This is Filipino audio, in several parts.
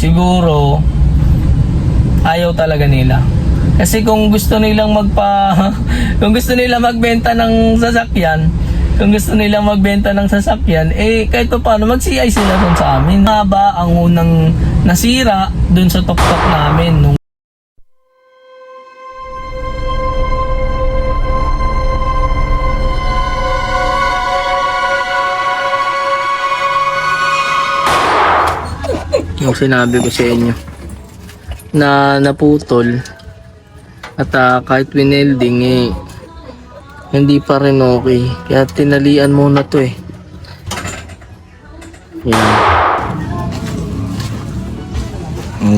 siguro ayaw talaga nila. Kasi kung gusto nilang kung gusto nilang magbenta ng sasakyan, kahit pa paano mag-CI sila dun sa amin. Haba ang unang nasira dun sa tuktok namin nung yung sinabi ko sa inyo na naputol at kahit winelding hindi pa rin okay, kaya tinalian muna to yan.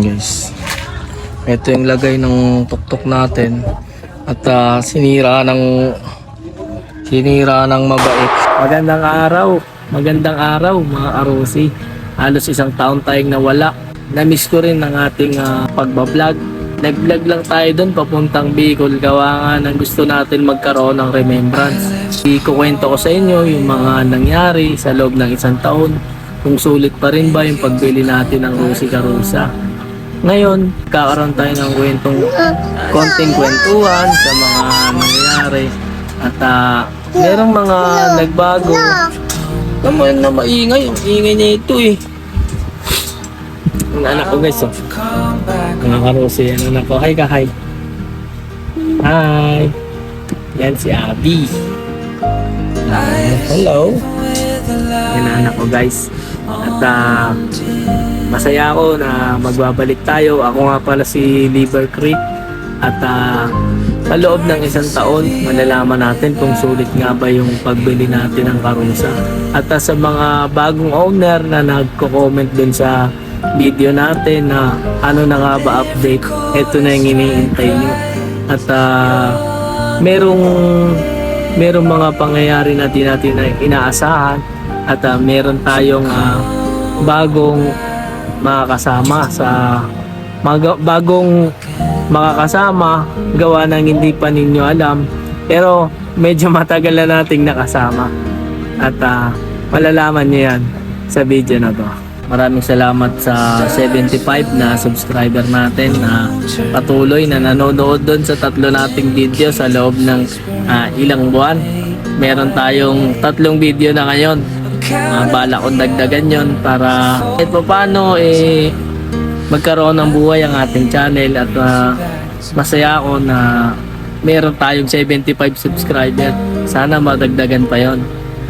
Guys, ito yung lagay ng tuktok natin at sinira ng mabait. Magandang araw mga Arosi. Halos isang taon tayong nawala. Na-miss ko rin ang ating pagbablog. Nag-vlog lang tayo doon papuntang Bicol. Gawa nga ng gusto natin magkaroon ng remembrance. Ikukwento ko sa inyo yung mga nangyari sa loob ng isang taon. Kung sulit pa rin ba yung pagbili natin ng Rosie Carusa. Ngayon, kakaroon tayo ng konting kwentuhan sa mga nangyari. At merong mga nagbago. Naman na maingay. Ang ingay niya ito Ang anak ko guys Mga Karosi, ang anak ko. Hi ka, hi. Hi. Yan si Abby. Hello. Yan ang anak ko guys. At masaya ako na magbabalik tayo. Ako nga pala si Liver Creek. At sa loob ng isang taon, malalaman natin kung sulit nga ba yung pagbili natin ng Carusa. At sa mga bagong owner na nagko-comment dun sa video natin na ano na nga ba update, ito na yung iniintay nyo. At merong mga pangyayari na di natin inaasahan. At meron tayong bagong makakasama gawa ng hindi pa ninyo alam, pero medyo matagal na nating nakasama at malalaman nyo yan sa video na to. Maraming salamat sa 75 na subscriber natin na patuloy na nanonood doon sa tatlo nating video sa loob ng ilang buwan. Meron tayong 3 video na ngayon. Bala kong dagdagan yon para kahit paano magkaroon ng buhay ang ating channel. At masaya ako na meron tayong 75 subscriber. Sana madagdagan pa yon.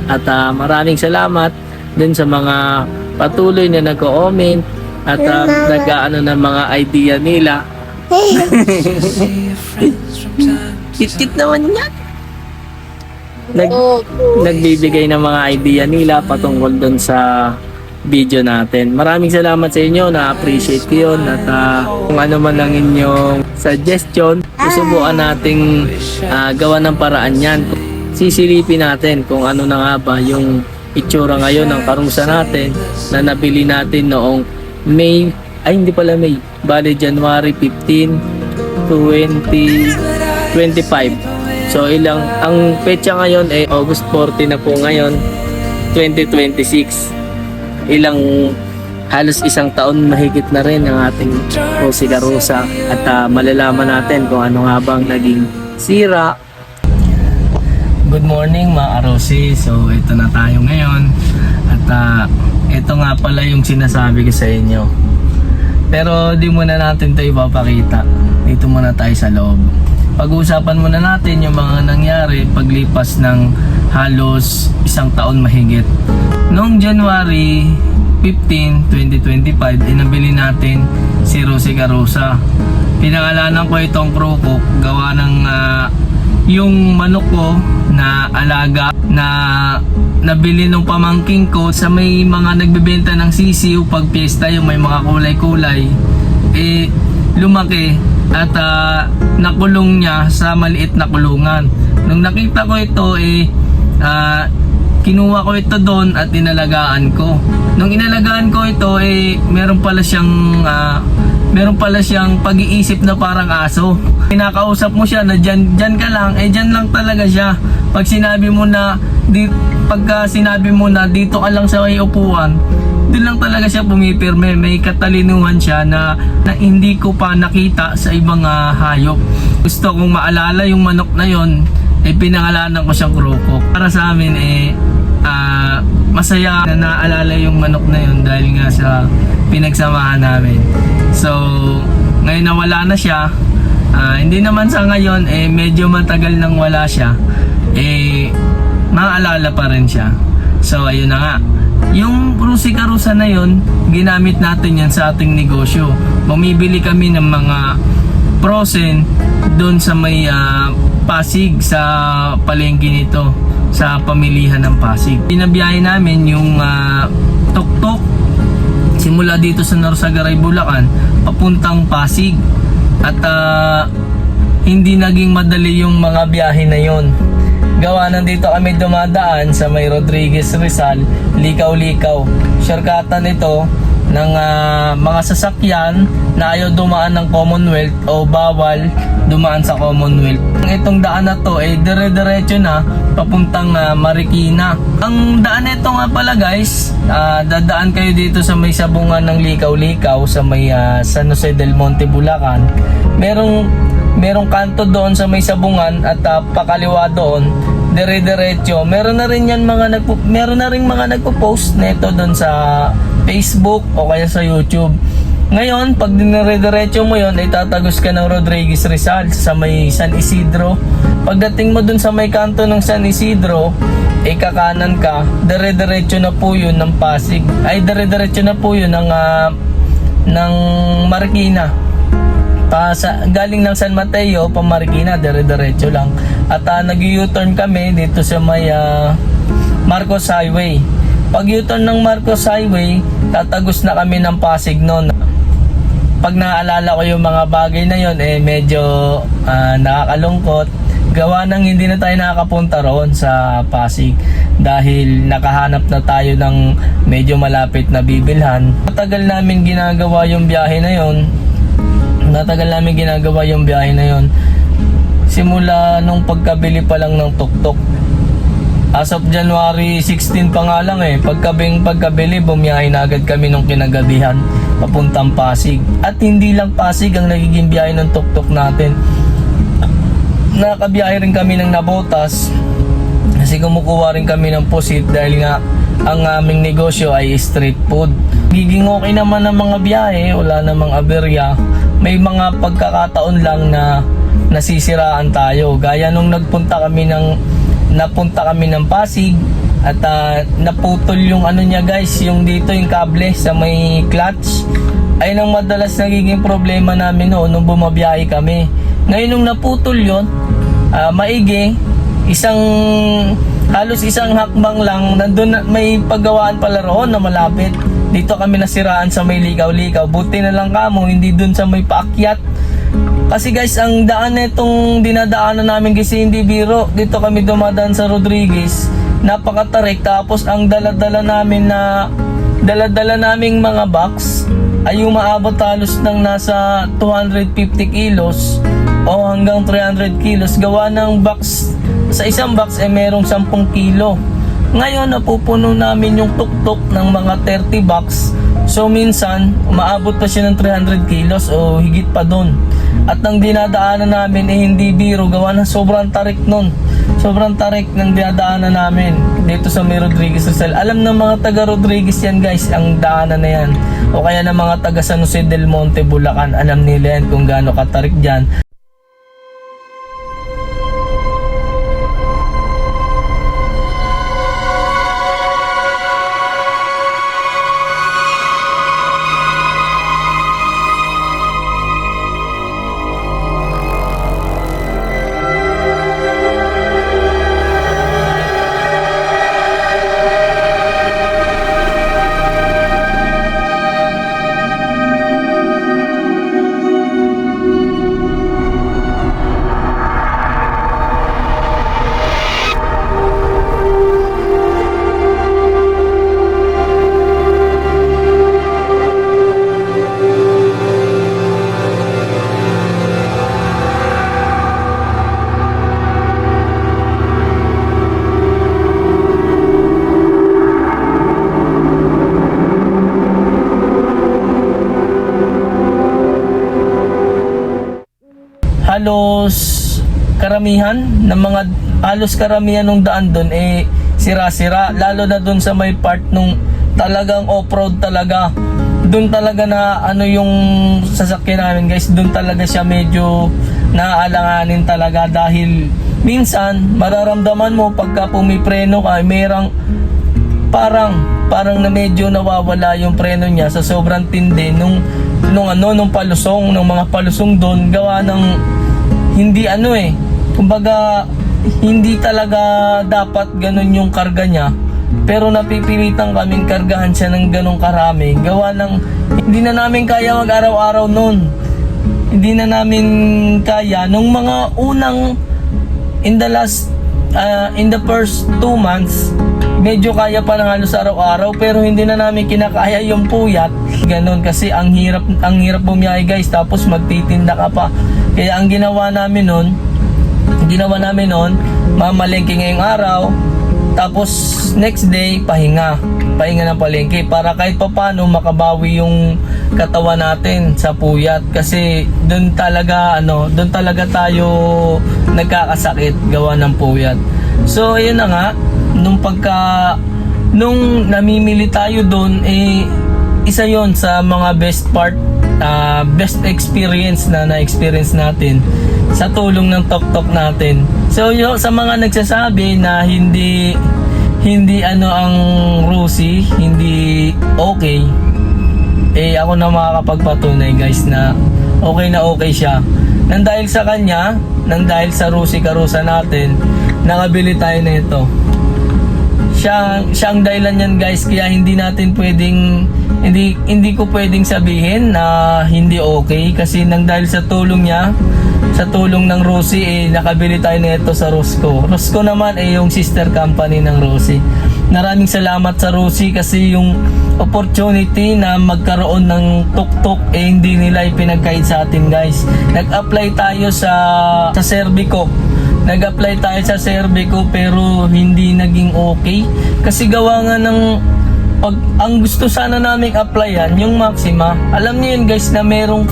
At maraming salamat din sa mga patuloy na nag-comment at nag-aano ng mga idea nila. Kit-kit naman yan. Nagbibigay ng mga idea nila patungkol doon sa video natin. Maraming salamat sa inyo, na-appreciate ko yun. At kung ano man ang inyong suggestion, susubukan nating gawa ng paraan yan. Sisilipin natin kung ano na nga ba yung itsura ngayon ng Carusa natin na nabili natin noong January 15, 2025. So ang petsa ngayon ay August 14 na po ngayon, 2026. Halos isang taon mahigit na rin ang ating Rosie Carusa at malalaman natin kung ano nga bang naging sira. Good morning mga Arosi. So ito na tayo ngayon at ito nga pala yung sinasabi ko sa inyo, pero di muna natin ito ipapakita. Dito muna tayo sa loob. Pag-uusapan muna natin yung mga nangyari paglipas ng halos isang taon mahigit. Noong January 15, 2025, inabili natin si Rosie Carusa. Pinangalanan ko itong Krukok gawa ng yung manok ko na alaga na nabili nung pamangking ko sa may mga nagbebenta ng sisiw pag piyesta, yung may mga kulay-kulay, lumaki at nakulong niya sa maliit na kulungan. Nung nakita ko ito kinuha ko ito doon at inalagaan ko. Nung inalagaan ko ito meron pala siyang pag-iisip na parang aso. Kinakausap mo siya na dyan ka lang, dyan lang talaga siya. Pagka sinabi mo na dito ka lang sa may upuan, Doon lang talaga siya pumipirme. May katalinuhan siya na hindi ko pa nakita sa ibang hayop. Gusto kong maalala yung manok na yon, pinangalanan ko siyang Krokok. Para sa amin masaya na naalala yung manok na yon dahil nga sa pinagsamahan namin. So ngayon na wala na siya, hindi naman sa ngayon medyo matagal nang wala siya, maalala pa rin siya. So ayun na nga, yung Rusi-Karusa na yon, ginamit natin yan sa ating negosyo. Bumibili kami ng mga frozen doon sa may Pasig, sa palengke nito, sa pamilihan ng Pasig. Binabiyahe namin yung tuktok simula dito sa Norsagaray, Bulacan papuntang Pasig, at hindi naging madali yung mga biyahe na yon. Gawa nandito kami dumadaan sa may Rodriguez Rizal, likaw-likaw. Shortcutan ito ng mga sasakyan na ayaw dumaan ng Commonwealth o bawal dumaan sa Commonwealth. Itong daan na to dire-diretso na papuntang Marikina. Ang daan nito nga pala guys, dadaan kayo dito sa may sabungan ng likaw-likaw sa may San Jose del Monte, Bulacan. Merong kanto doon sa may sabungan at pakaliwa doon, dire-diretso. Meron na rin mga nagpo-post nito doon sa Facebook o kaya sa YouTube. Ngayon, pag dinire-diretso mo yon, tatagos ka ng Rodriguez Rizal sa may San Isidro. Pagdating mo dun sa may kanto ng San Isidro, kakanan ka, dire-diretso na po yun ng Pasig. Dire-diretso na po yun ng Marikina. Galing ng San Mateo pa Marikina, dire-diretso lang. At nag-U-turn kami dito sa may Marcos Highway. Pag U-turn ng Marcos Highway, tatagos na kami ng Pasig noon. Pag naalala ko yung mga bagay na yon, medyo nakakalungkot. Gawa ng hindi na tayo nakakapunta roon sa Pasig dahil nakahanap na tayo ng medyo malapit na bibilhan. Matagal namin ginagawa yung biyahe na yon. Simula nung pagkabili pa lang ng tuktok. As of January 16 pa nga lang pagkabili, bumiyahe na agad kami nung kinagabihan papuntang Pasig. At hindi lang Pasig ang nagiging biyahe ng tuktok natin. Nakabiyahe rin kami ng Nabotas kasi kumukuha rin kami ng pusit dahil nga ang aming negosyo ay street food. Giging okay naman ang mga biyahe, wala namang aberya. May mga pagkakataon lang na nasisiraan tayo. Gaya nung napunta kami ng Pasig at naputol yung yung dito yung kable sa may clutch. Ayun ang madalas nagiging problema namin nung bumabiyahe kami. Ngayon nung naputol yun, maigi, halos isang hakbang lang, nandun may paggawaan pala roon na malapit. Dito kami nasiraan sa may likaw-likaw. Buti na lang kamo, hindi dun sa may paakyat. Kasi guys, ang daan na itong dinadaanan namin kasi hindi biro. Dito kami dumadaan sa Rodriguez, napakatarik. Tapos ang dala-dala naming mga box ay umaabot halos ng nasa 250 kilos o hanggang 300 kilos. Gawa ng box, sa isang box merong 10 kilo. Ngayon napupuno namin yung tuktok ng mga 30 box. So minsan umaabot pa siya ng 300 kilos o higit pa doon. At ang dinadaanan namin hindi biro, gawa na sobrang tarik nun. Sobrang tarik ng dinadaanan namin dito sa may Rodriguez Rizal. Alam ng mga taga Rodriguez yan guys, ang daanan na yan. O kaya ng mga taga San Jose del Monte, Bulacan, alam nila yan kung gaano katarik dyan. halos karamihan ng daan doon sira-sira, lalo na doon sa may part nung talagang off-road talaga. Doon talaga na yung sasakyan namin guys, doon talaga siya medyo naaalanganin talaga, dahil minsan mararamdaman mo pagka pumipreno ka, merang parang na medyo nawawala yung preno niya sa sobrang tindi nung palusong, ng mga palusong doon, gawa ng hindi kumbaga hindi talaga dapat ganun yung karga niya, pero napipilitan kaming kargahan siya ng ganong karami, gawa ng hindi na namin kaya mag-araw-araw noon. Hindi na namin kaya nung mga unang in the first 2 months, medyo kaya pa ng halos araw-araw, pero hindi na namin kinakaya yung puyat ganon, kasi ang hirap bumiyahe guys, tapos magtitinda ka pa. Kaya ang ginawa namin noon, mamalengke ngayong araw, tapos next day pahinga ng palengke, para kahit papaano makabawi yung katawan natin sa puyat, kasi doon talaga tayo nagkakasakit gawa ng puyat. So ayun na nga, nung namimili tayo doon, isa yon sa mga best experience na experience natin sa tulong ng tok-tok natin. So sa mga nagsasabi na hindi ang Rusi, hindi okay, ako na makakapagpatunay guys na okay siya. Nang dahil sa kanya, nang dahil sa Rusi Karusa natin, nakabili tayo na ito. Siya ang dahilan yan guys, kaya hindi ko pwedeng sabihin na hindi okay, kasi nang dahil sa tulong niya, sa tulong ng Rusi, nakabili tayo nito sa Rosco. Rosco naman yung sister company ng Rusi. Maraming salamat sa Rusi, kasi yung opportunity na magkaroon ng tuk-tuk hindi nila ipinagkait sa atin guys. Nag-apply tayo sa Serbico. Pero hindi naging okay, kasi gawa nga ng ang gusto sana naming applyan yung Maxima. Alam niyo yun guys, na meron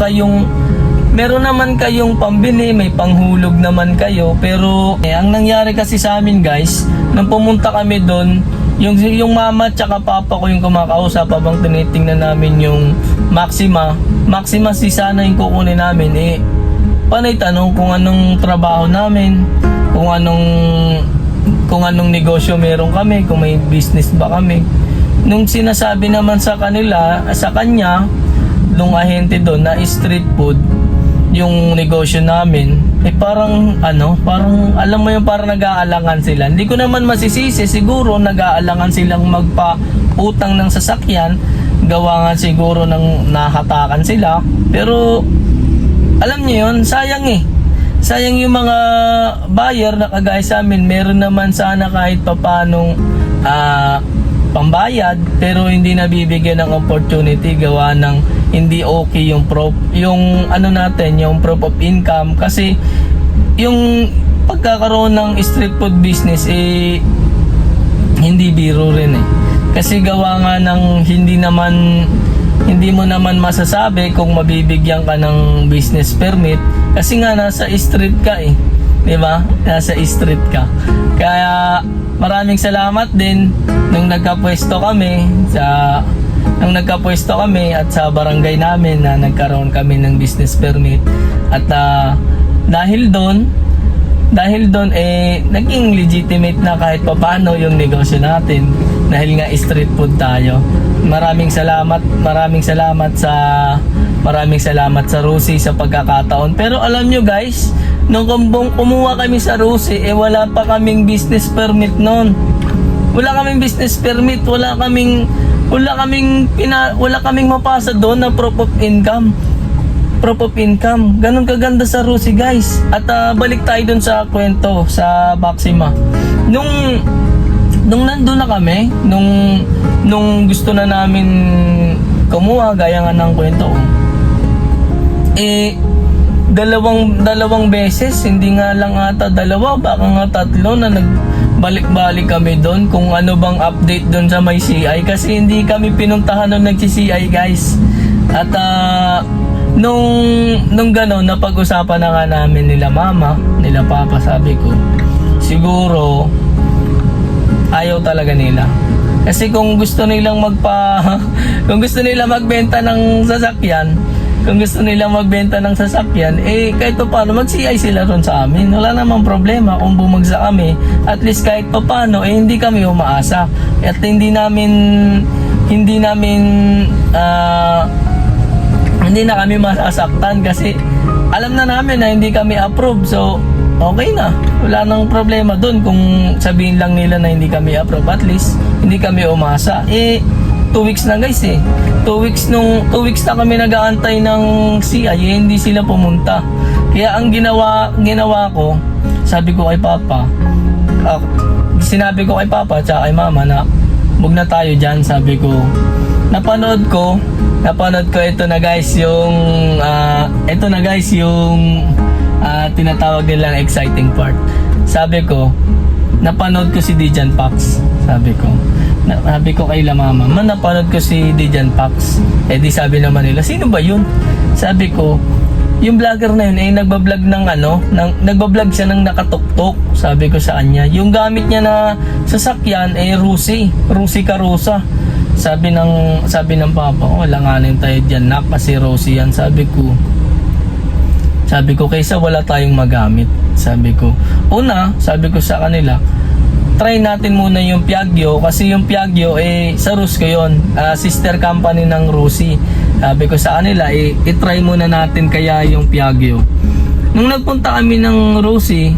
naman kayong pambili, may panghulog naman kayo, pero ang nangyari kasi sa amin guys, nang pumunta kami doon, yung mama tsaka papa ko yung kumakausap habang tinitingnan namin yung Maxima si sana yung kukunin namin. Panay tanong kung anong trabaho namin, kung anong negosyo meron kami, kung may business ba kami. Nung sinasabi naman sa kanya nung ahente doon na street food yung negosyo namin, parang alam mo yung parang nag-aalangan sila. Hindi ko naman masisisi, siguro nag-aalangan silang magpa-utang ng sasakyan, gawa nga siguro ng nahatakan sila. Pero alam niyo yun, sayang yung mga buyer na kagaya sa amin, meron naman sana kahit papanong pambayad, pero hindi nabibigyan ng opportunity gawa ng hindi okay yung proof of income, kasi yung pagkakaroon ng street food business hindi biro rin kasi gawa nga ng hindi mo naman masasabi kung mabibigyan ka ng business permit, kasi nga nasa street ka di ba? Nasa street ka. Kaya maraming salamat din nung nagkapwesto kami at sa barangay namin na nagkaroon kami ng business permit, at dahil doon naging legitimate na kahit papaano yung negosyo natin, dahil nga street food tayo. Maraming salamat sa Rusi sa pagkakataon. Pero alam nyo guys, nung kumuha kami sa Rusi, wala pa kaming business permit noon. Wala kaming business permit, wala kaming mapasa doon na proof of income. Ganun kaganda sa Rusi guys. At balik tayo dun sa kwento sa Maxima. Nung nandun na kami, nung gusto na namin kumuha, gaya nga ng kwento ko, dalawang beses, hindi nga lang ata dalawa, baka nga tatlo, na nagbalik-balik kami doon kung ano bang update doon sa may CI, kasi hindi kami pinuntahan nung nagsi-CI guys. At nung gano'n, napag-usapan na nga namin nila mama, nila papa, sabi ko, siguro, ayaw talaga nila. Kasi kung gusto nilang kung gusto nilang magbenta ng sasakyan, kahit pa paano, mag-CI sila ron sa amin. Wala namang problema kung bumagsak kami. At least kahit pa paano, hindi kami umaasa. At hindi na kami masasaktan kasi alam na namin na hindi kami approve. So, okay na. Wala nang problema dun kung sabihin lang nila na hindi kami approve. At least, hindi kami umasa. 2 weeks na guys 2 weeks na kami nag-aantay ng CI, hindi sila pumunta. Kaya ang ginawa ko, sabi ko kay Papa, sinabi ko kay Papa at kay Mama na huwag na tayo dyan. Sabi ko, napanood ko ito na guys yung tinatawag nilang exciting part. Sabi ko, napanood ko si Dijan Pax. Sabi ko kay la mama, napanood ko si Dijan Pax. Di sabi naman nila, sino ba yun? Sabi ko, yung vlogger na yun nagbablog nagbablog siya ng nakatuktok. Sabi ko sa kanya, yung gamit niya na sasakyan Rusi Karusa. Sabi ng papa, wala nga na tayo dyan nak, kasi Rusi yan. Sabi ko kaysa wala tayong magamit. Sabi ko sa kanila, try natin muna yung Piaggio, kasi yung Piaggio sa Rusco yun, sister company ng Rusi. Sabi ko sa kanila, i-try muna natin kaya yung Piaggio. Nung nagpunta kami ng Rusi,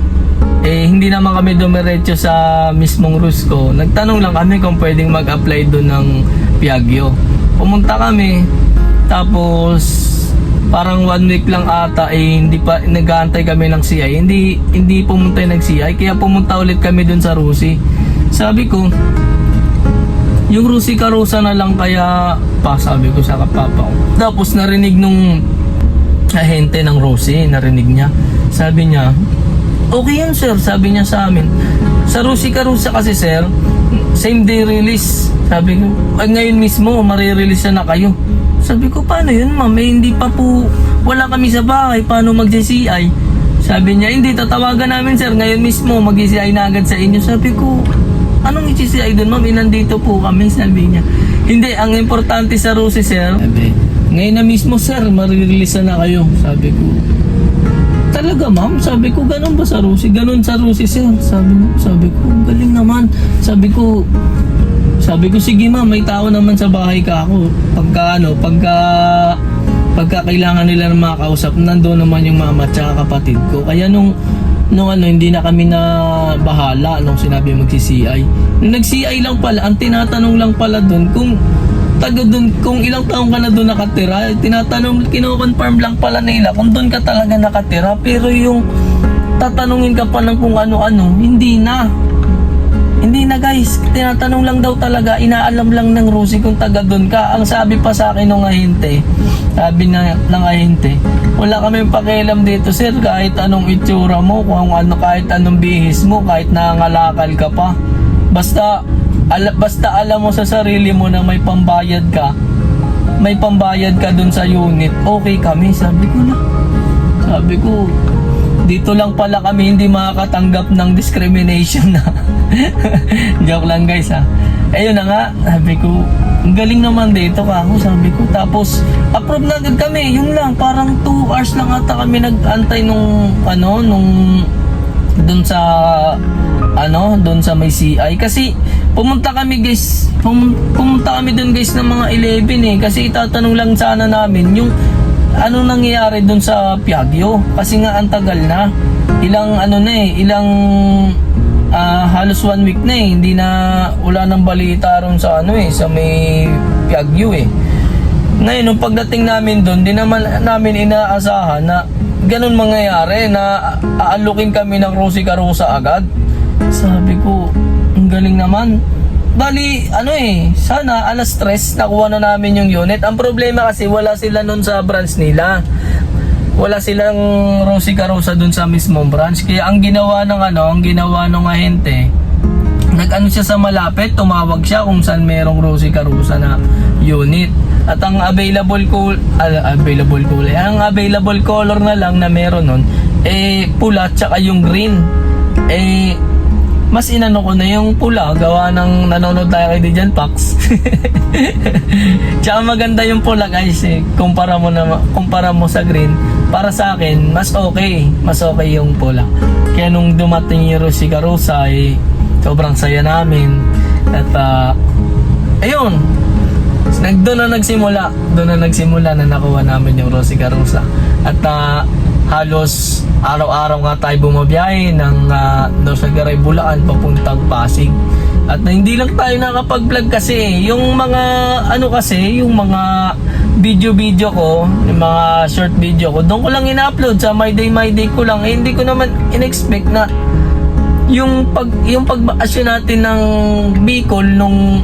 hindi naman kami dumiretso sa mismong Rusco. Nagtanong lang kami kung pwedeng mag-apply doon ng Piaggio. Pumunta kami, tapos parang 1 week lang ata hindi pa nag-aantay kami ng CI. Hindi pumunta yung nag-CI, kaya pumunta ulit kami dun sa Rusi. Sabi ko, yung Rusi Karusa na lang kaya pa, sabi ko sa kapapa ko. Tapos narinig nung ahente ng Rusi, narinig niya. Sabi niya, okay yan sir, sabi niya sa amin. Sa Rusi Karusa kasi sir, same day release. Sabi ko, ngayon mismo marirelease na kayo. Sabi ko, paano yun ma'am? Hindi pa po, wala kami sa bahay, paano mag-CI? Sabi niya, hindi, tatawagan namin sir, ngayon mismo mag-CI na agad sa inyo. Sabi ko, anong i-CI doon ma'am? Nandito po kami, sabi niya. Hindi, ang importante sa Rusi sir, sabi, ngayon na mismo sir, marirelease na kayo. Sabi ko, talaga ma'am? Sabi ko, ganun ba sa Rusi? Ganun sa Rusi sir. Sabi ko, galing naman. Sabi ko, sige ma'am, may tao naman sa bahay ka ako. Pagka kailangan nila ng mga kausap, nandoon naman yung mama at saka kapatid ko. Kaya nung hindi na kami na bahala nung sinabi mag-CI. Nung nag-CI lang pala, ang tinatanong lang pala doon kung ilang taong ka na doon nakatira. Kino-confirm lang pala nila kung doon ka talaga nakatira. Pero yung tatanungin ka pa ng kung ano-ano, hindi na guys, tinatanong lang daw talaga, inaalam lang ng Rusi kung taga doon ka. Ang sabi pa sa akin ng ahente, ng ahente, wala kaming pakialam dito sir, kahit anong itsura mo, kahit anong bihis mo, kahit nangangalakal ka pa, basta alam mo sa sarili mo na may pambayad ka dun sa unit, okay kami. Sabi ko, dito lang pala kami hindi makakatanggap ng discrimination na. Joke lang guys ha. Ayun na nga, sabi ko, ang galing naman dito ka ako, sabi ko. Tapos, approve na agad kami. Yun lang, parang 2 hours lang ata kami nag-antay doon sa may CI. Kasi, pumunta kami doon guys ng mga 11 kasi itatanong lang sana namin yung ano nangyayari doon sa Piaggio, kasi nga ang tagal na, halos 1 week na hindi na, wala nang balita ron sa sa may Piaggio Ngayon nung pagdating namin doon, di naman namin inaasahan na ganun mangyayari, na aalukin kami ng Rusi Karusa agad. Sabi ko, ang galing naman. Bali, sana alas 3 nakuha na namin yung unit. Ang problema kasi wala sila nun sa branch nila. Wala silang Rusi Karusa dun sa mismong branch. Kaya ang ginawa ng ahente, nag-ano siya sa malapit, tumawag siya kung saan merong Rosie Carusa na unit. At ang available ang available color na lang na meron nun, pula tsaka yung green. Mas inano ko na yung pula, gawa ng nanonood tayo kay Dijan Pax. Tsaka maganda yung pula guys, kumpara mo sa green. Para sa akin, mas okay yung pula. Kaya nung dumating yung Rosie Carusa, sobrang saya namin. At ayun, doon na nagsimula na nakuha namin yung Rosie Carusa. At halos araw-araw nga tayo bumabiyahe ng Norsagaray, Bulacan papuntang Pasig. At hindi lang tayo nakapag-vlog kasi yung mga yung mga video ko, yung mga short video ko, doon ko lang ina-upload sa My Day ko lang. Hindi ko naman in-expect na yung pagbakasyon natin ng Bicol nung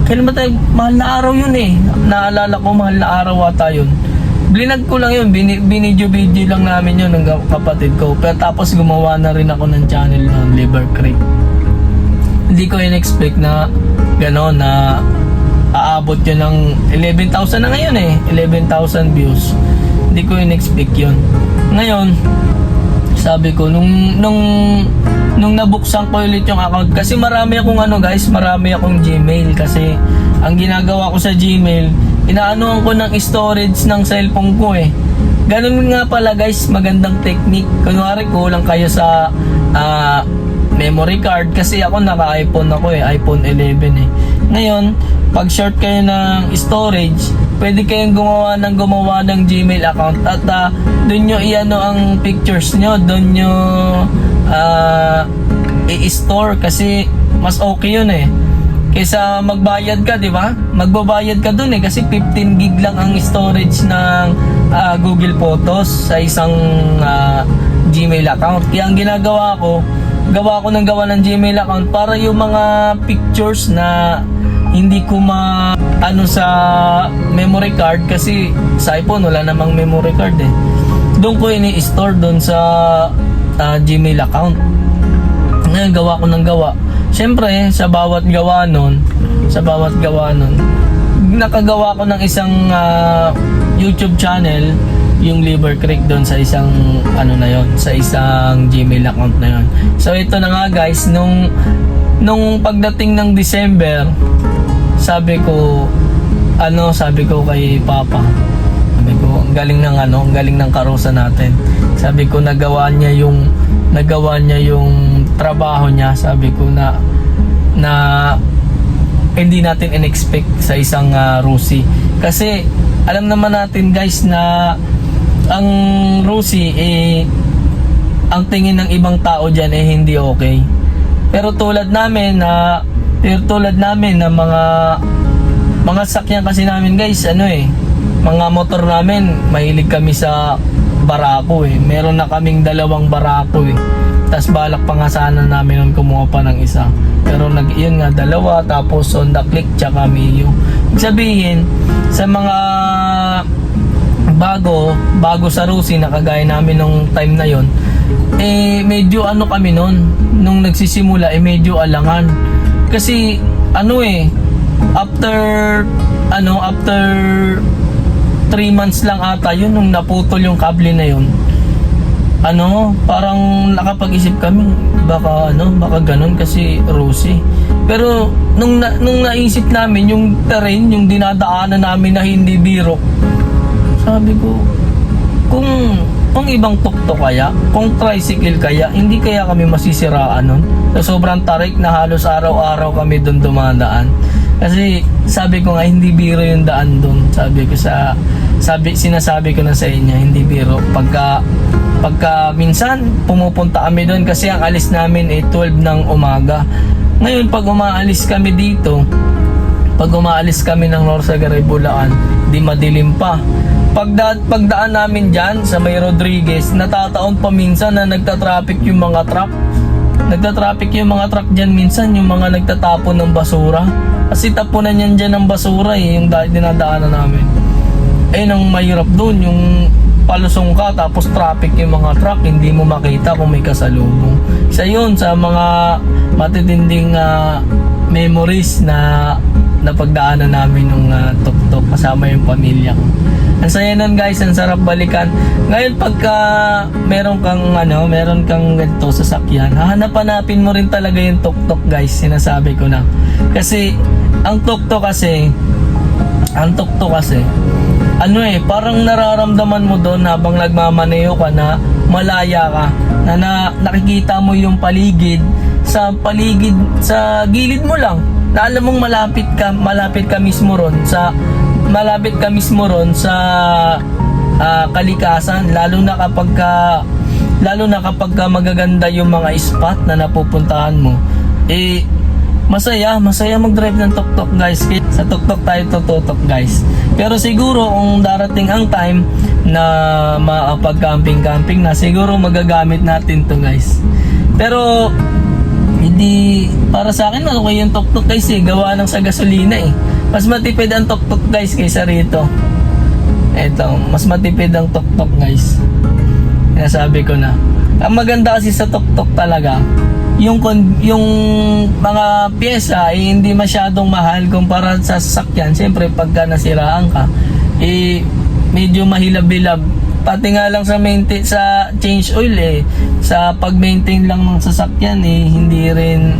kailan ba tayo, mahal na araw yun naalala ko, mahal na araw ata yun. Blinag ko lang yun, binidyo lang namin yun ng kapatid ko. Pero tapos gumawa na rin ako ng channel ng Liver Creek. Hindi ko in-expect na gano'n, na aabot yun ng 11,000 na ngayon 11,000 views. Hindi ko in-expect yun. Ngayon, sabi ko, nung nabuksan ko ulit yung account, kasi marami akong Gmail, kasi ang ginagawa ko sa Gmail, inaanoan ko ng storage ng cellphone ko Ganun nga pala guys, magandang technique. Kunwari kulang kayo sa memory card, kasi ako naka-iPhone ako iPhone 11 Ngayon, pag short kayo ng storage, pwede kayong gumawa ng Gmail account at doon nyo iano ang pictures nyo, doon nyo i-store, kasi mas okay yun kaysa magbayad ka, di ba? Magbabayad ka dun kasi 15 gig lang ang storage ng Google Photos sa isang Gmail account. Kaya ang ginagawa ko, gawa ng Gmail account para yung mga pictures na hindi ko sa memory card, kasi sa iPhone wala namang memory card doon ko ini-store doon sa Gmail account. Ngayon gawa ko ng gawa. Siyempre, sa bawat gawa nun, nakagawa ko ng isang YouTube channel, yung Liver Creek, doon sa isang sa isang Gmail account na yon. So ito na nga guys, nung pagdating ng December, sabi ko kay Papa, sabi ko, ang galing ng Carusa natin. Sabi ko, nagawa niya yung trabaho niya. Sabi ko na hindi natin in-expect sa isang Rosie. Kasi alam naman natin guys na ang Rosie ang tingin ng ibang tao diyan hindi okay. Pero tulad namin na mga sakyan kasi namin guys, mga motor namin, mahilig kami sa barako Meron na kaming 2 barako Tas balak pa nga sana namin nun kumuha pa ng isa. Pero yun nga, 2, tapos Honda Click tsaka Mio. Ibig sabihin, sa mga bago sa Rosie na kagaya namin nung time na yon, medyo kami nun, nung nagsisimula, medyo alangan. Kasi after 3 months lang ata yun nung naputol yung kable na yun. Parang nakapag-isip kami, baka ganun kasi Rosie. Pero nung naisip namin yung terrain, yung dinadaanan namin na hindi biro, sabi ko, kung ibang tuktok kaya, kung tricycle kaya, hindi kaya kami masisiraan nun. So, sobrang tarik na halos araw-araw kami doon dumadaan. Kasi sabi ko nga, hindi biro yung daan doon. Sinasabi ko na sa inyo, hindi biro. Pagka minsan pumupunta kami doon, kasi ang alis namin 12 ng umaga. Ngayon pag umaalis kami ng Norsagaray, Bulacan, di madilim pa. Pagdaan namin dyan sa may Rodriguez, natataon pa minsan na nagtatraffic yung mga truck. Dyan minsan, yung mga nagtatapon ng basura. Kasi tapunan yan dyan ng basura yung dinadaanan namin. Ang mahirap doon, palusong ka tapos traffic yung mga truck, hindi mo makita kung may kasalubong. Isa yun sa mga matitinding memories na napagdaanan namin nung tuk-tuk kasama yung pamilya ko. Ang saya nun guys, ang sarap balikan. Ngayon pagka meron kang ganito sasakyan, hahanap-hanapin mo rin talaga yung tuk-tuk guys, sinasabi ko na. Kasi ang tuk-tuk kasi parang nararamdaman mo doon habang nagmamaneho ka na malaya ka, na nakikita mo yung paligid sa gilid mo lang, na alam mong malapit ka mismo ron sa kalikasan, lalo na kapag magaganda yung mga spot na napupuntahan mo. Masaya mag-drive ng tuk-tuk guys. Sa tuk-tuk tayo tututok guys. Pero siguro kung darating ang time na makapag-camping na, siguro magagamit natin to guys. Pero hindi, para sa akin okay yung tuk-tuk guys gawa ng sa gasolina Mas matipid ang tuk-tuk guys kaysa rito. Eto, mas matipid ang tuk-tuk guys. Sinasabi ko na. Ang maganda kasi sa tuk-tuk talaga, yung mga pyesa hindi masyadong mahal kumpara sa sasakyan. Siyempre pagka nasiraan ka, medyo mahilab-bilab. Pati nga lang sa change oil sa pag-maintain lang ng sasakyan hindi rin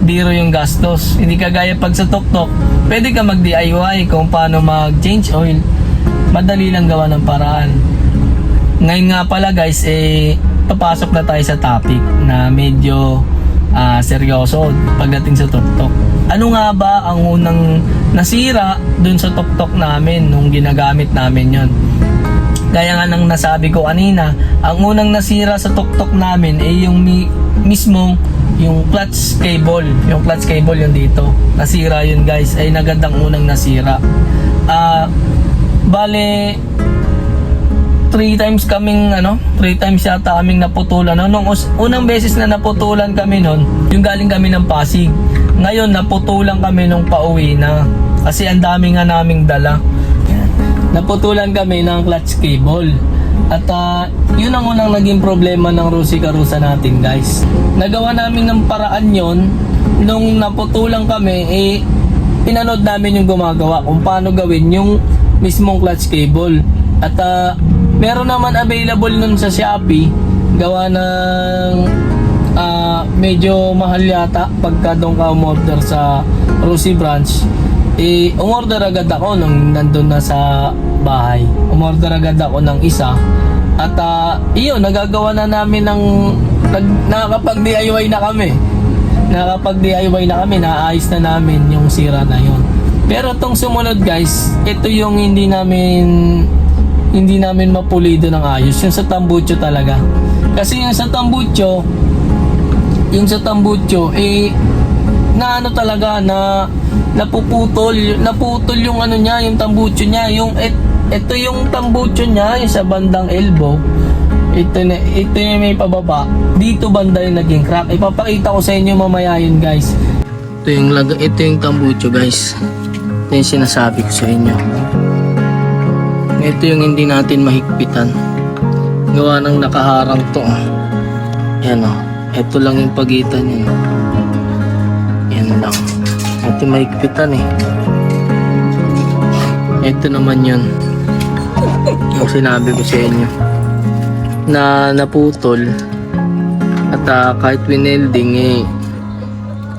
biro yung gastos. Hindi kagaya pag sa tuk-tuk, pwede ka mag-DIY kung paano mag-change oil. Madali lang gawa ng paraan. Ngayon nga pala guys, papasok na tayo sa topic na medyo seryoso pagdating sa tuk-tuk. Ano nga ba ang unang nasira dun sa tuk-tuk namin nung ginagamit namin yon? Gaya nga nang nasabi ko kanina, ang unang nasira sa tuk-tuk namin yung mismong yung clutch cable. Yung clutch cable yung dito. Nasira yun guys. Nagandang unang nasira. Bale 3 times yata kaming naputulan. Nung unang beses na naputulan kami nun, yung galing kami ng Pasig. Ngayon naputulan kami nung pauwi na. Kasi ang dami nga naming dala. Naputulan kami ng clutch cable. At yun ang unang naging problema ng Rusi Karusa natin guys. Nagawa namin ng paraan yon nung naputulan kami, pinanood namin yung gumagawa kung paano gawin yung mismong clutch cable. At meron naman available nun sa Shopee, gawa ng medyo mahal yata pagka doon ka umorder sa Rusi branch. Umorder agad ako nung nandun na sa bahay. Umorder agad ako ng isa. At iyon, nagagawa na namin nakakapag-DIY na kami. Naayos na namin yung sira na yon. Pero tong sumunod guys, ito yung hindi namin mapulido ng ayos, yung sa tambucho talaga. Kasi yung sa tambucho na talaga na naputol yung niya, yung tambucho niya, ito yung tambucho niya, yung sa bandang elbow. Ito yung may pababa. Dito banda yung naging crack. Ipapakita ko sa inyo mamaya yun guys. Ito yung tambucho guys. Ito yung sinasabi ko sa inyo. Ito yung hindi natin mahigpitan. Gawa ng nakaharang to. Yan o. Ito lang yung pagitan niya. Yan lang. Ito mahigpitan Ito naman yun. Yung sinabi ko sa inyo. Na naputol. At kahit winelding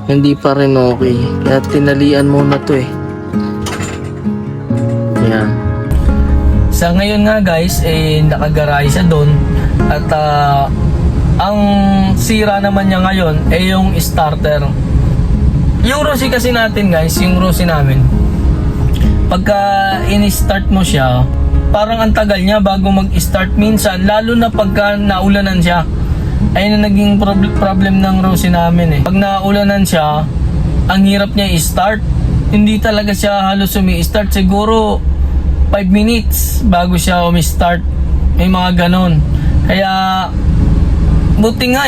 hindi pa rin okay. Kaya tinalian muna to Yan. Sa ngayon nga guys, nakagaray siya doon. At ang sira naman niya ngayon yung starter. Yung Rusi kasi natin guys, yung Rusi namin, pagka in-start mo siya, parang ang tagal niya bago mag-start minsan, lalo na pagka naulanan siya. Ayun na naging problem ng Rusi namin Pag naulanan siya, ang hirap niya i-start. Hindi talaga siya halos umi-start. Siguro 5 minutes bago siya umi-start. May mga ganon. Kaya buti nga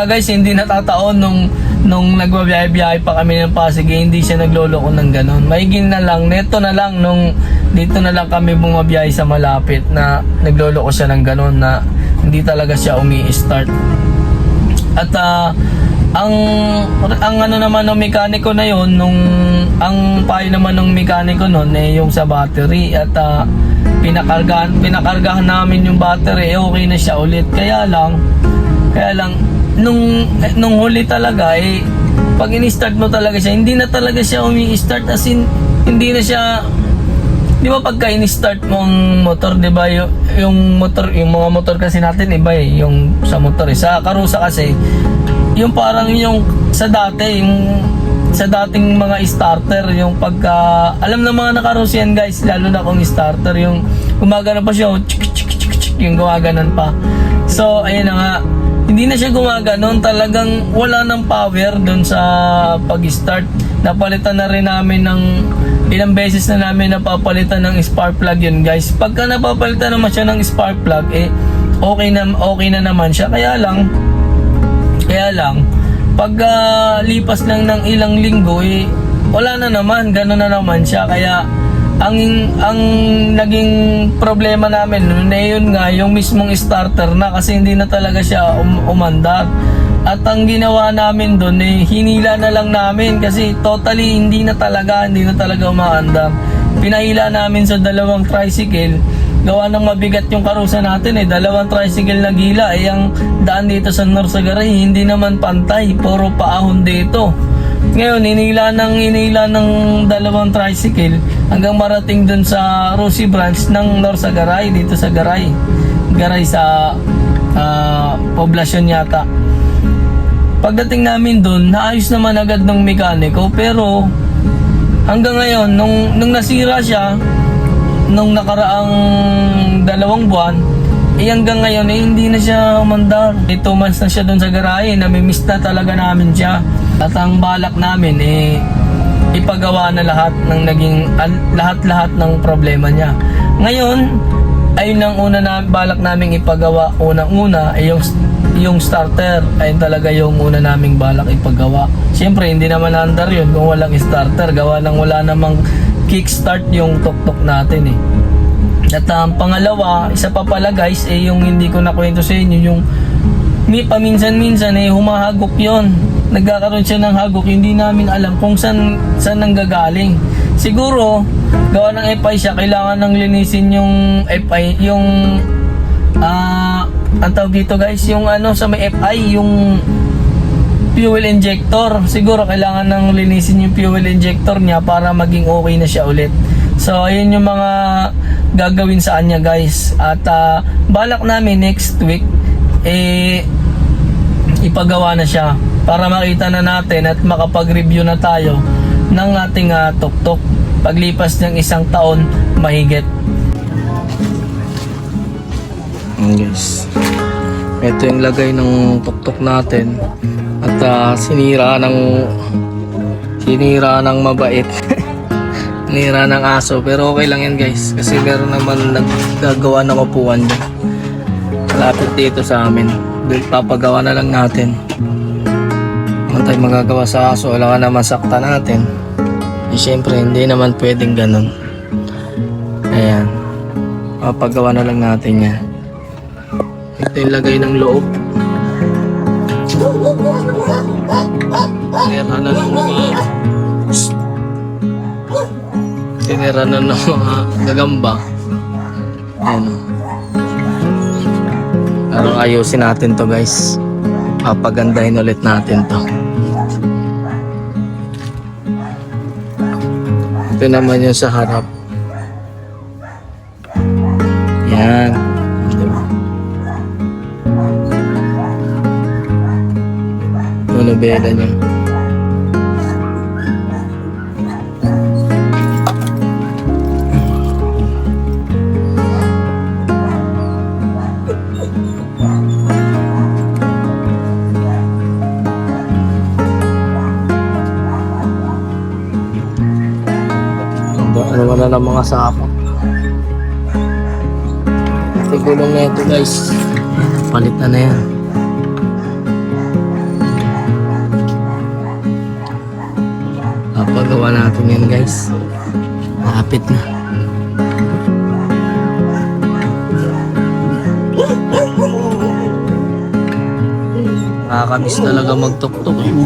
guys, hindi natataon nung nung nagbabiyahe-biyahe pa kami ng Pasig, hindi siya nagloloko ng ganon. Maiging na lang, neto na lang nung dito na lang kami bumabiyahe sa malapit na nagloloko siya ng ganon na hindi talaga siya umi-start. At ang ano naman ng mekaniko na yon, ang payo naman ng mekaniko noon yung sa battery, at pinakargahan namin yung battery, okay na siya ulit. Kaya lang nung huli talaga pag in-start mo talaga siya, hindi na talaga siya umi-start, as in hindi na siya. Di ba pagka in-start mo ang motor, di ba yung motor, yung mga motor kasi natin iba yung sa motor sa karusa kasi yung parang yung sa dati, yung sa dating mga starter, yung pagka alam ng mga nakarusa yan guys, lalo na kung starter, yung gumagana pa siya, yung gumaganon pa. So ayun na nga, hindi na siya gumaganon, talagang wala ng power dun sa pag-start. Napalitan na rin namin ng ilang beses na namin napapalitan ng spark plug yun guys. Pagka napapalitan naman siya ng spark plug, okay na naman siya. Kaya lang pag lipas lang ng ilang linggo, wala na naman, gano'n na naman siya. Kaya ang naging problema namin na yun nga, yung mismong starter na, kasi hindi na talaga siya umandar. At ang ginawa namin doon, hinila na lang namin kasi totally hindi na talaga umaandar. Pinahila namin sa dalawang tricycle. Gawa ng mabigat yung karusa natin, dalawang tricycle na gila. Ang daan dito sa Norsagaray hindi naman pantay, puro paahon dito. Ngayon, hinila ng dalawang tricycle hanggang marating dun sa Rosie branch ng Norsagaray, dito sa Garay sa poblasyon yata. Pagdating namin doon, naayos naman agad ng mekaniko, pero hanggang ngayon, nung nasira siya, nung nakaraang 2 buwan, hanggang ngayon hindi na siya umandar. 2 months na siya doon sa garahe, namimiss na talaga namin siya. At ang balak namin ipagawa na lahat ng problema niya. Ngayon, ayun ang balak naming ipagawa. Unang-una yung starter, ayun talaga yung una naming balak ipagawa. Siyempre hindi naman andar yun kung walang starter, gawa ng wala namang kickstart yung tuk-tuk natin At ang pangalawa, isa pa pala guys, yung hindi ko nakwento sa inyo, yung paminsan-minsan humahagok yon. Nagkakaroon siya ng hagok, hindi namin alam kung saan nanggagaling. Siguro gawa ng FI siya, kailangan nang linisin yung FI, yung ang tawag dito guys, yung sa may FI, yung fuel injector. Siguro kailangan nang linisin yung fuel injector niya para maging okay na siya ulit. So ayun yung mga gagawin sa kanya guys. At balak namin next week ipagawa na siya para makita na natin at makapag-review na tayo ng ating tuk-tuk paglipas ng 1 taon mahigit. Guys, ito yung lagay ng tuk-tuk natin at sinira ng mabait. Sinira ng aso, pero okay lang yan guys kasi meron naman naggagawa ng upuan dyan malapit dito sa amin. Papagawa na lang natin. Ano tayo magagawa sa aso, wala ka naman sakta natin. Siyempre hindi naman pwedeng ganun. Ayan, papagawa na lang natin yan. Ito yung lagay ng loob. Tinira na ng mga gagamba. Ayan o. Pero ayusin natin to guys. Papagandahin ulit natin to. Ito naman yung sa harap. Yan. Nubela niya. Ano na ng mga sako. Ito gulong na ito guys. Palit na yan. Ginagawa natin yan guys. Malapit na. Nakakamiss talaga magtuktok eh.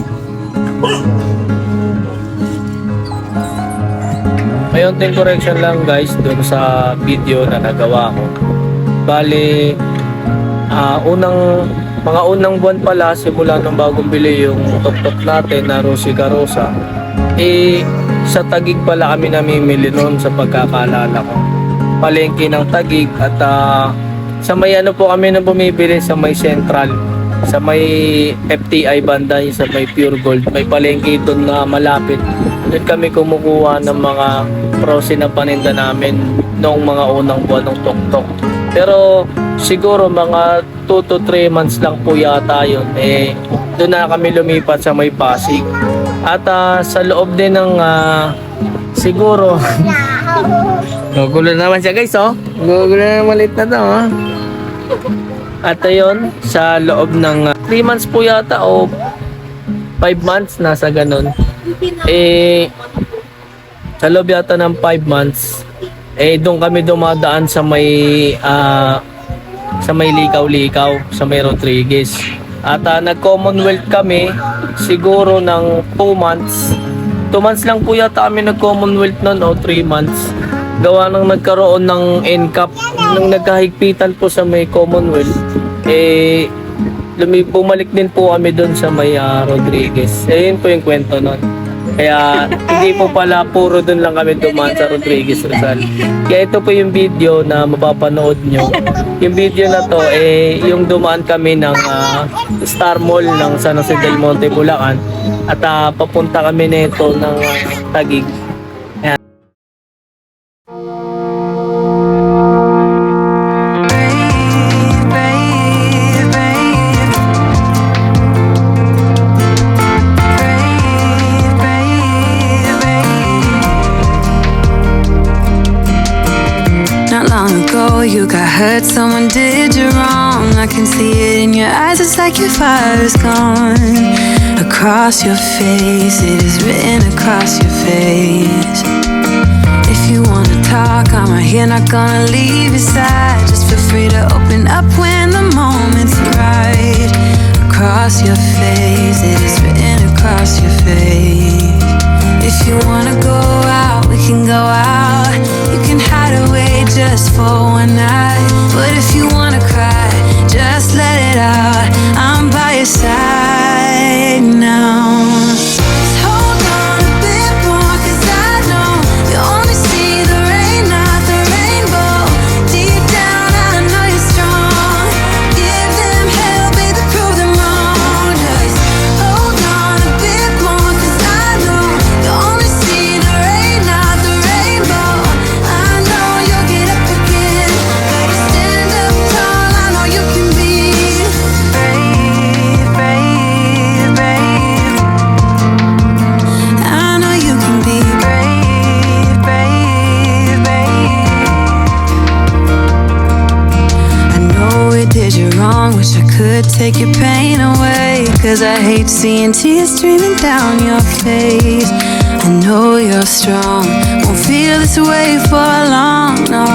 May unting correction lang guys dun sa video na nagawa ko. Bali, mga unang buwan pala simula nung bagong bili yung tuktok natin na Rosie Garosa, sa Taguig pala kami namimili noon sa pagkakaalala ko. Palengke ng Taguig at sa may po kami na bumibili sa may Central, sa may FTI banda, sa may Pure Gold. May palengke doon na malapit. Doon kami kumukuha ng mga Rosie na paninda namin noong mga unang buwan ng tuktok. Pero siguro mga 2 to 3 months lang po yata yun. Doon na kami lumipat sa may Pasig. At sa loob din ng siguro gugulo naman siya guys oh. Gugulo na malit na to oh. At ayun, sa loob ng 3 months po yata o 5 months, nasa ganun. Sa loob yata ng 5 months, doon kami dumadaan sa may Likaw-Likaw, sa may Rodriguez. At nag-Commonwealth kami siguro ng 2 months. 2 months lang po yata kami nag-Commonwealth noon o 3 months. Gawa nang nagkaroon ng NCAP, nung nagkahigpitan po sa may Commonwealth, bumalik din po kami doon sa may Rodriguez. Yun po yung kwento noon. Kaya hindi po pala puro doon lang kami dumaan sa Rodriguez Rizal. Kaya ito po yung video na mapapanood nyo. Yung video na to yung dumaan kami ng Star Mall ng San Jose del Monte, Bulacan. At papunta kami nito ng Taguig. Ayan. You got hurt, someone did you wrong. I can see it in your eyes, it's like your fire is gone. Across your face, it is written across your face. If you wanna talk, I'm right here, not gonna leave your side. Just feel free to open up when the moment's right. Across your face, it is written across your face. If you wanna go out, we can go out. You can hide away just for one night. But if you wanna cry, just let it out. I'm by your side now. Just hold on a bit more, 'cause I know you only see the rain, not the rainbow. Deep down I know you're strong. Give them hell, baby, prove them wrong. Just hold on a bit more, 'cause I know you only see the rain, not the rainbow. I know you'll get up again. Better stand up tall, I know you can be brave, brave, brave. I know you can be brave, brave, brave. I know it did you wrong, wish I could take your pain away. 'Cause I hate seeing tears streaming down your face. I know you're strong, won't feel this way for long, no.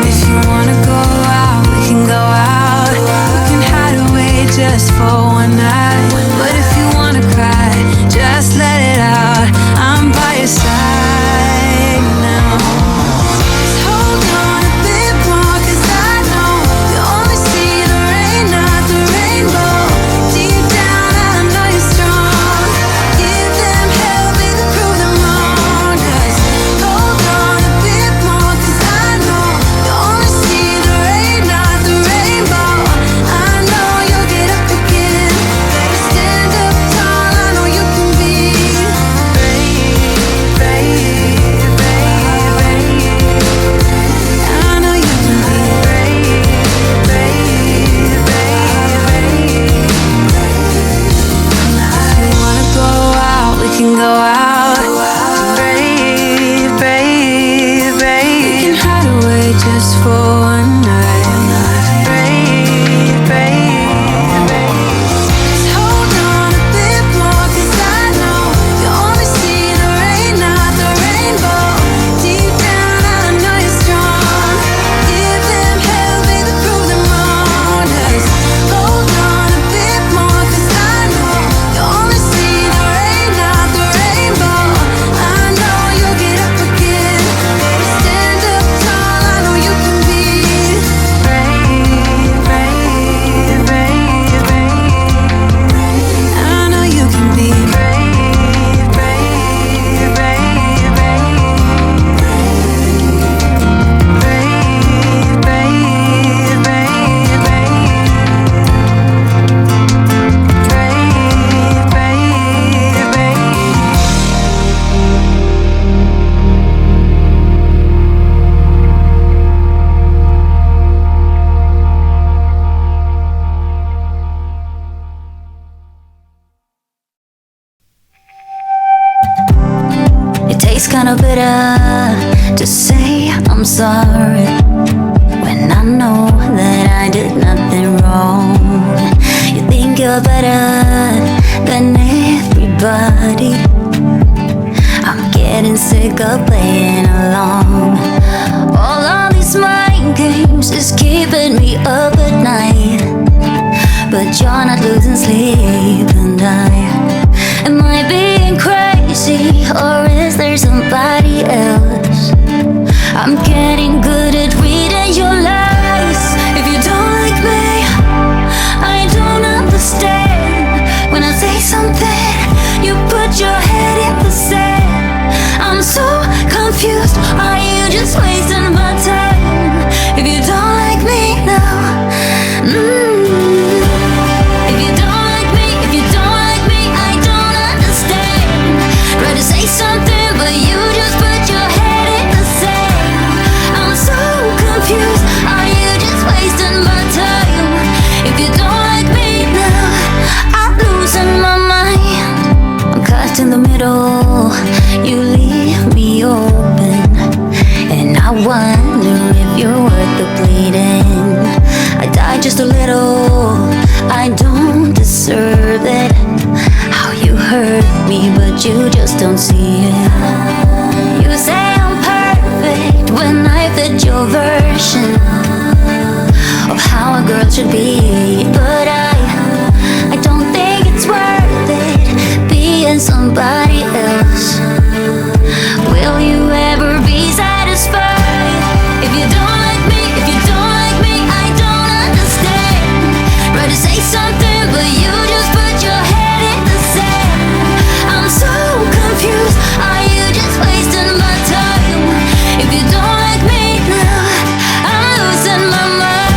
If you wanna go out, we can go out. We can hide away just for one night. But if you wanna cry, just let it out. I'm by your side now. Just hold on a bit more, 'cause I know you only see the rain, not the rainbow. Deep down I know you're strong. Give them hell, baby, prove them wrong. Just hold on a bit more, 'cause I know you only see the rain, better to say I'm sorry when I know that I did nothing wrong. You think you're better than everybody. I'm getting sick of playing along. All of these mind games is keeping me up at night, but you're not losing sleep and am I being crazy, or is there somebody else? I'm getting good at reading your lies. If you don't like me, I don't understand. When I say something, you put your head in the sand. I'm so confused, are you just wasting my time? If you don't like me now, if you don't like me, if you don't like me, I don't understand. Try to say something, but you just put your head in the sand. I'm so confused, are you just wasting my time? If you don't like me now, I'm losing my mind. I'm caught in the middle, you leave me open, and I wonder if you're worth the bleeding. I died just a little, I don't deserve it. How you hurt me, but you just don't see it. You say I'm perfect when I fit your version of how a girl should be, but I don't think it's worth it being somebody else. Will you ever be satisfied? If you don't like me, if you don't like me, I don't understand. Try to say something, but you just put your head in the sand. I'm so confused, are you just wasting my time? If you don't like me now, I'm losing my mind.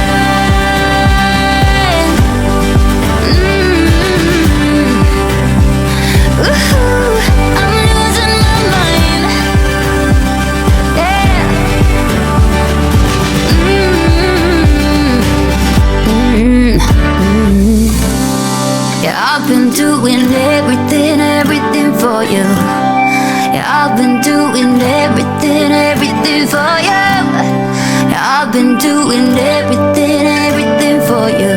Ooh, I'm losing my mind. Yeah. Yeah, I've been doing everything for you. Yeah, I've been doing everything for you. Yeah, I've been doing everything for you.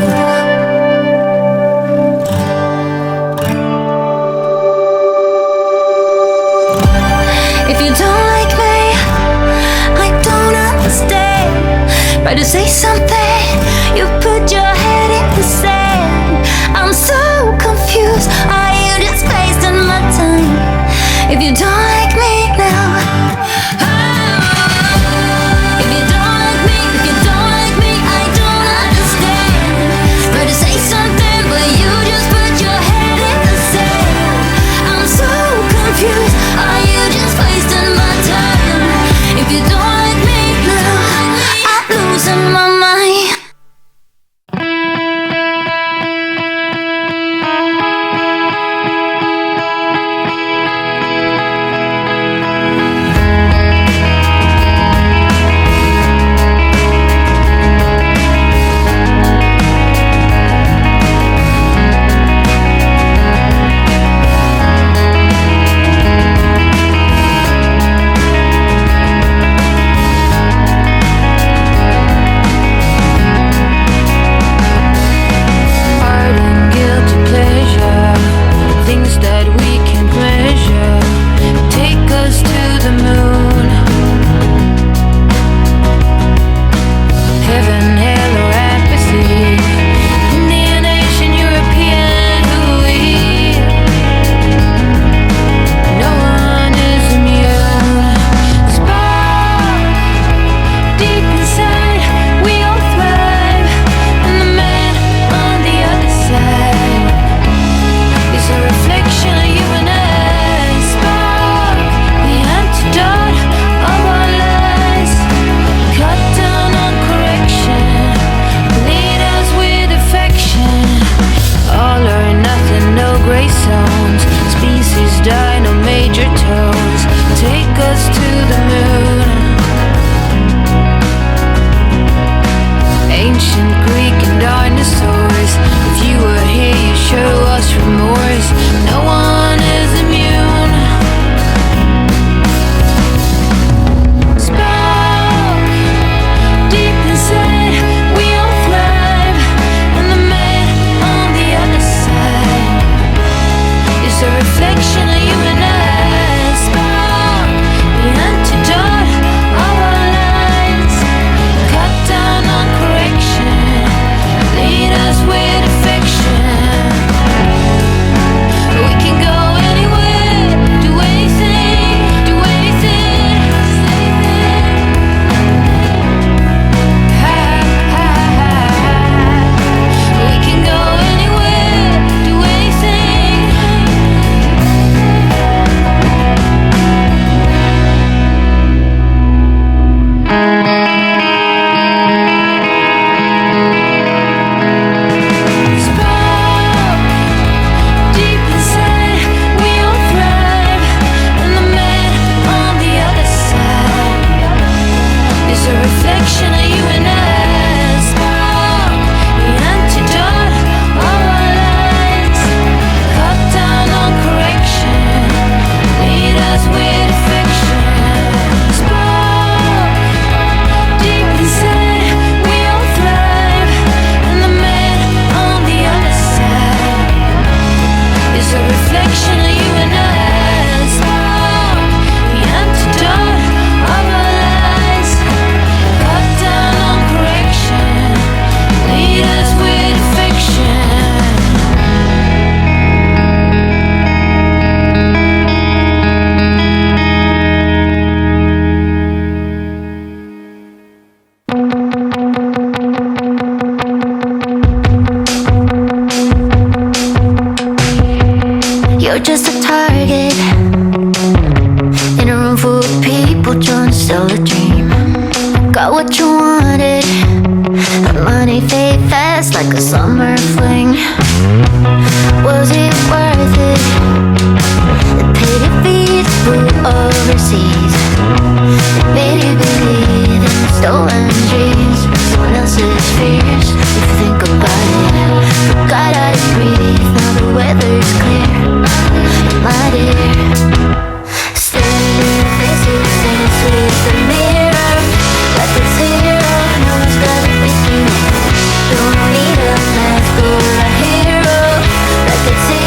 If you don't like me, I don't understand. Try to say something, you put your head in the sand. I'm so confused, are you just wasting my time? If you don't like me now, if you don't like me, if you don't like me, I don't understand. Try to say something, but you just put your head in the sand. I'm so confused, are you just wasting my time? If you don't like me now, I'm losing my mind. last like a summer fling. Was it worth it? The pity feet flew overseas. It made you believe in stolen dreams, someone else's fears. If you think about it, forgot how to breathe. Now the weather's clear, my dear. Staring in your faces and it's with the mirror. Like a zero, no one's gotta be you. Don't need a mask or a hero. Like a zero.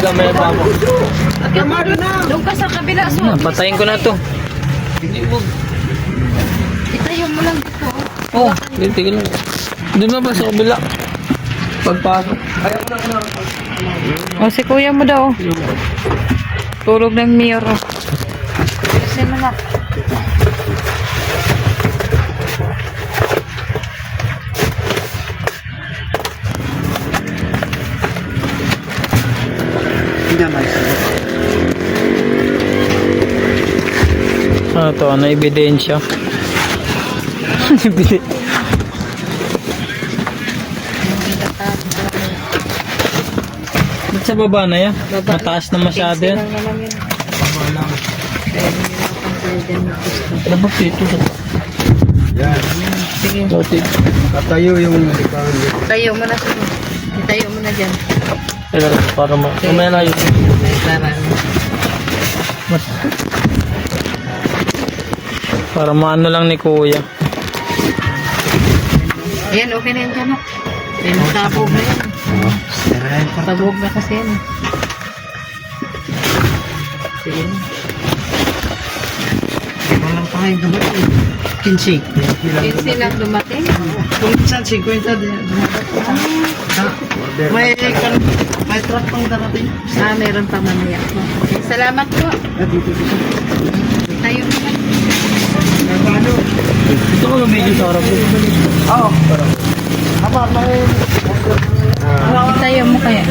gamay pa mo. Doon ka sa kabila. So, Patayin ko na to. itayo mo lang dito. Oh, tigil lang. Doon na ba sa kabila? Pagpasok. O, si kuya mo daw. Tulog ng mayor. Kasi mo na. Ano to? Ano ebidensya? Ba't sa baba na yan? Mataas na masyado yan. Ano ba dito? Sige. Tayo yung likahan. Tayo mo na. Itayo mo na dyan. Para mamaya na yun. Para maano lang ni kuya. Ayan, okay na yan dyan. Ayan, tabog na yan. Tabog na kasi yan. Sige na. Walang tayo dumating. 15. 15 lang dumating. Kung minsan 50 din. May truck pang darating. Meron pa mamaya. Okay, salamat po. Tayo mo na. Ito ko medyo sa harap. Oo. Itayo mo kaya.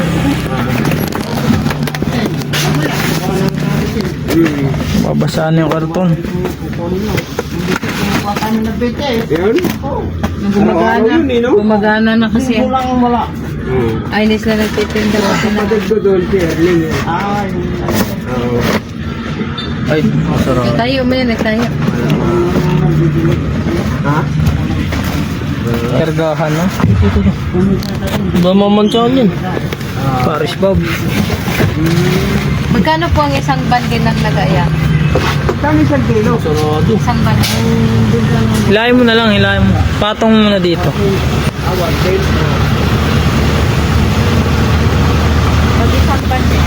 Babasaan yung karton. Yun? Gumagana. Gumagana na kasi. Wala. Ayos na nagtitinda kasi na. Ko doon si Erling. Ay, masarap. Tayo mo yan, tayo. Ha? Kargahan na. Ba mamantsahan yun? Paris Bob. Magkano po ang isang bandi ng nagaya? Kami sa kilo. Sarado. Isang bandi. Hilahin mo na lang, hilahin mo. Patong mo na dito. Pag isang bandi.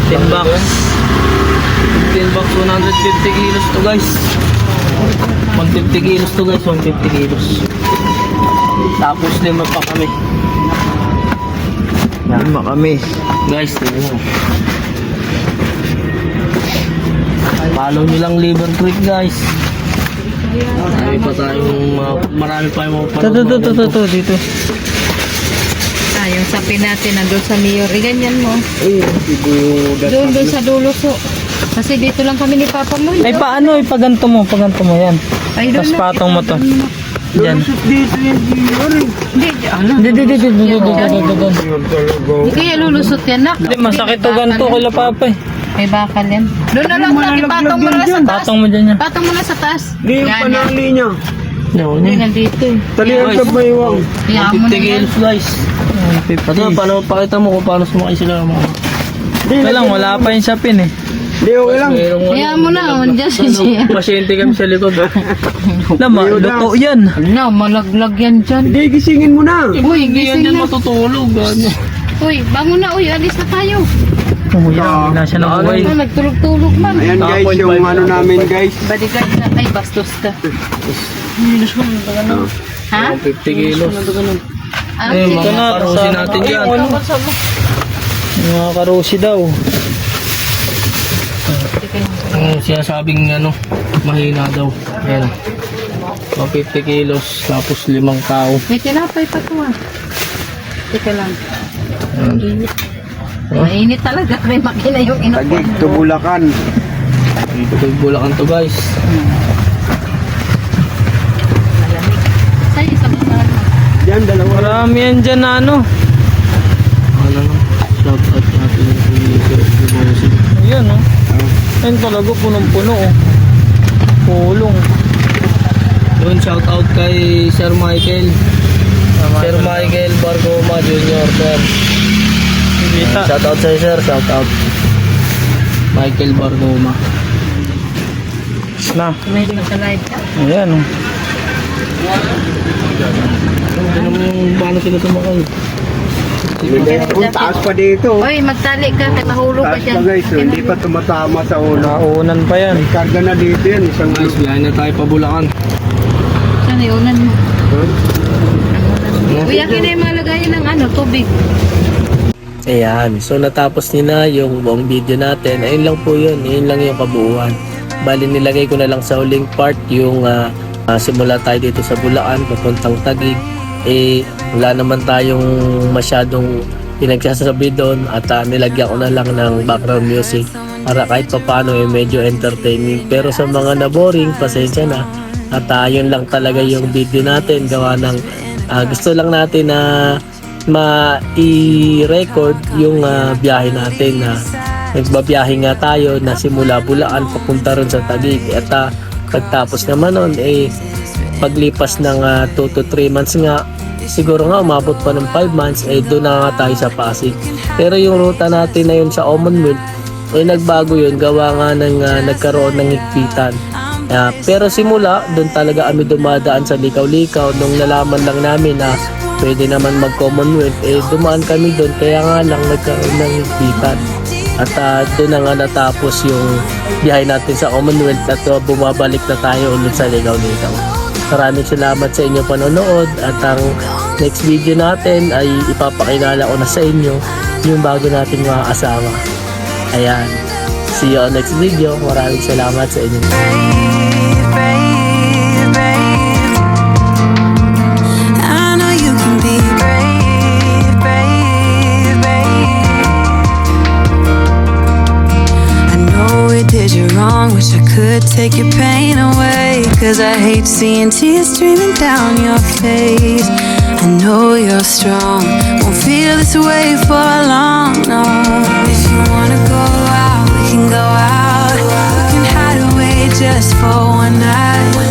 10 bucks. 15 bucks, 150 kilos to guys. 150 kilos to guys, 150 kilos. Tapos lima pa kami. Lima kami. Guys, tingnan mo. Follow nyo lang Liver Creek guys. Marami pa yung mga Ito, dito. Yung sapi natin nandun sa mayor. Ganyan mo. Siguro. Doon sa dulo so. Kasi dito lang kami ni Papa mo. Ay paano, ipaganto mo yan. Ay, doon Tapos na. patong mo to. Yan. Dito yung Erling. Hindi, ano? Hindi. Hindi kaya lulusot yan na. Hindi, masakit to ganto kila Papa eh. May bakal yan. Doon na lang lagi. Patong mo na sa taas. Patong mo dyan yan. Patong mo na sa taas. Di yung Yan, yan. panali niya. Hindi, nandito eh. Talihan sa baywang. Kaya mo na 50 yan. kilos guys. Ito, paano, pakita mo kung paano sumakay sila mga. Wala lang, wala pa yung sapin eh. Di okay lang. Kaya mo na. Diyan si Gia. Pasyente kami sa likod. Lama, luto yan. Ano, malaglag yan dyan. Di gisingin mo na. Uy, gising na. matutulog. Uy, bangon na. Uy, alis na tayo. Oh, yan, wala siya ng buhay. Ano, nagtulog-tulog man. Ayan guys, yung ano namin guys. Bodyguard na. Ay, bastos ka. Ha? 50 kilos. Ah, Eh, sige. mga karosi natin dyan. Mga karosi daw. Yung sinasabing mahina daw. Ayan. Mga 50 kilos, tapos 5 tao. May tinapay pa to ah. Teka lang. Ayan. Init. Mainit talaga. May makina yung Tagig, inupuan. tubulakan. Dito kay Bulacan to guys. Malamig. Sa'yo, isang mga. Diyan, dalawa. Marami yan dyan na shout out natin yung ayan ayun talaga punong-puno pulong doon shout out kay Sir Michael Bargoma Jr. Sir shout out sa'yo sir, shout out Michael Bargoma na May nasa live ka? ayan Ano mo yung paano sila sumakay? Kung taas pa dito. Oy, magtali ka, kaya mahulog ka Taas dyan. pa guys, so hindi pa tumatama sa ulo. Nauunan pa yan. Karga na dito yan, isang Guys, biyahe na tayo pa Bulacan. Saan iunan mo? Uy, akin na yung mga lagayan ng tubig. Ayan, so natapos niyo na yung buong video natin. Ayun lang po yun, yun lang yung kabuuan. Bali nilagay ko na lang sa huling part yung simula tayo dito sa Bulacan, papuntang Taguig. Wala naman tayong masyadong pinagsasabi doon at nilagyan ko na lang ng background music para kahit paano medyo entertaining. Pero sa mga na-boring, pasensya na. At yun lang talaga yung video natin. Gawa ng gusto lang natin na ma-i-record yung biyahe natin na nagbabiyahe nga tayo na simula Bulacan papunta ron sa Taguig. At pagtapos naman nun paglipas ng 2 to 3 months nga, siguro nga umabot pa ng 5 months, doon na nga tayo sa Pasig. Pero yung ruta natin na yun sa Commonwealth, nagbago yun, gawa nga ng nagkaroon ng higpitan. Pero simula, doon talaga kami dumadaan sa Likaw-Likaw. Nung nalaman lang namin na pwede naman mag-Commonwealth, dumaan kami doon, kaya nga lang nagkaroon ng higpitan. At doon na nga natapos yung biyahe natin sa Commonwealth at bumabalik na tayo ulit sa Likaw-Likaw. Maraming salamat sa inyong panonood at ang next video natin ay ipapakilala ko na sa inyo yung bago nating mga asawa. Ayan. See you on next video. Maraming salamat sa inyo. Brave, brave, brave. I know you can be brave, brave, brave. I know we did you wrong, wish I could take your pain away. 'Cause I hate seeing tears streaming down your face. I know you're strong, won't feel this way for long, no. If you wanna go out, we can go out. We can hide away just for one night.